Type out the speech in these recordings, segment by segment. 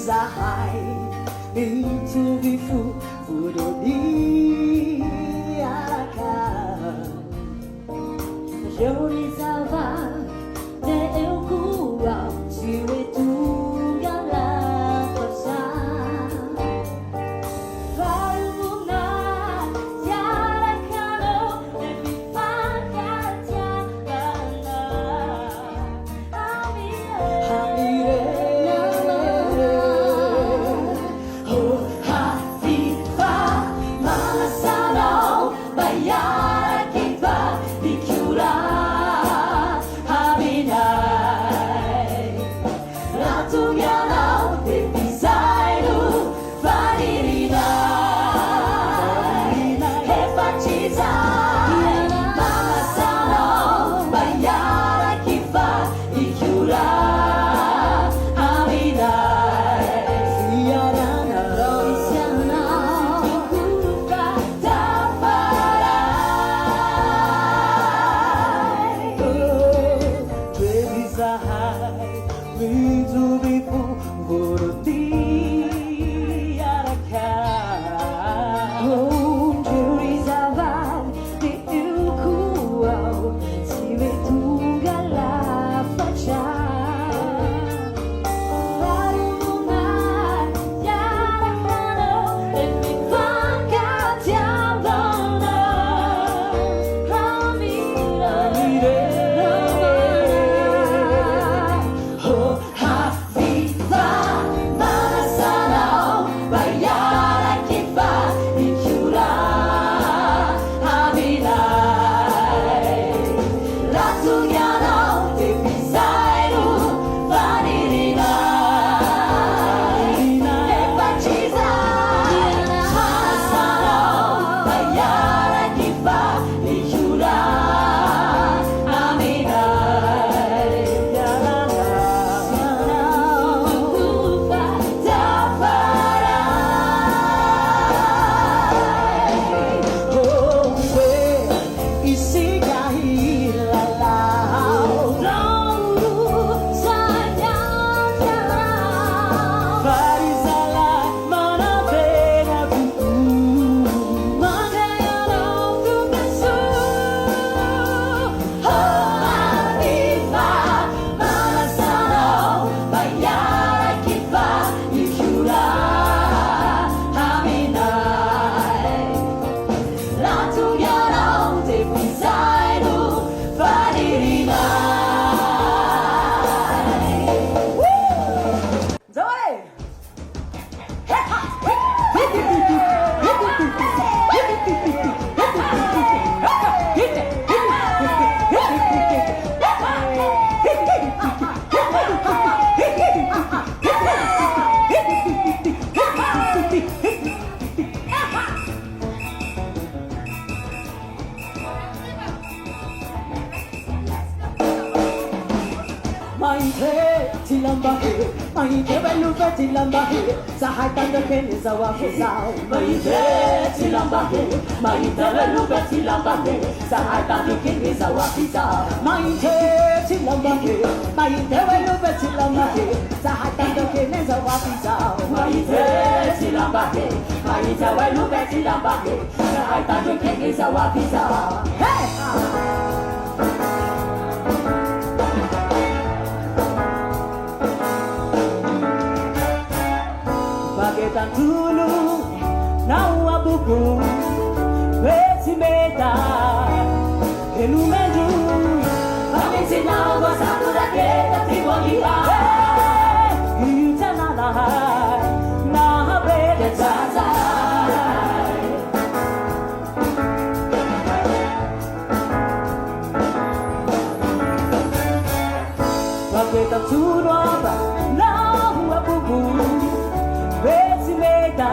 desire me to be full of diarakan. Realizava de eu kuau siwe tunggala pasang. Faruna yarakano demi fakatiakana. Hamire oh hafifa malasano bayarakiba dikura haminai ratugyanau depisairu varirinai hepatizai malasano bayarakiba dikura Tilambahe, maite belupe tilambahe, sahatan dekene zawafizao. Maite tilambahe, maite belupe tilambahe, sahatan dekene zawafizao. Maite tilambahe, maite belupe tilambahe, sahatan dekene zawafizao. Maite tilambahe, maite belupe tilambahe, sahatan dekene zawafizao. Hey! Paketan tulung nawa buku weti meta elumeju pamesi nawa sakura keta tibogia itana na bete tata paketan tulung nawa buku Beti meta,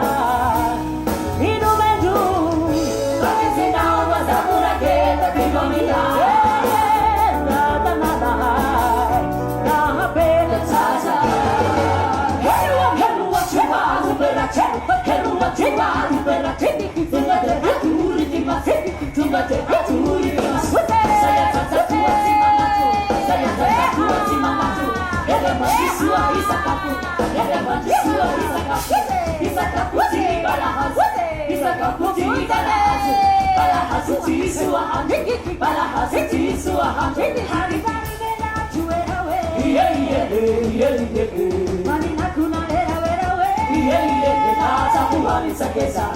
inu meju, pamesi nawa sakura keta tibogia, nada nada, Isaka puji Balahasu Jisuahan Balahasu Jisuahan Hari bari bela juera we Mani nakuna era vera we Nasa puhani sakesa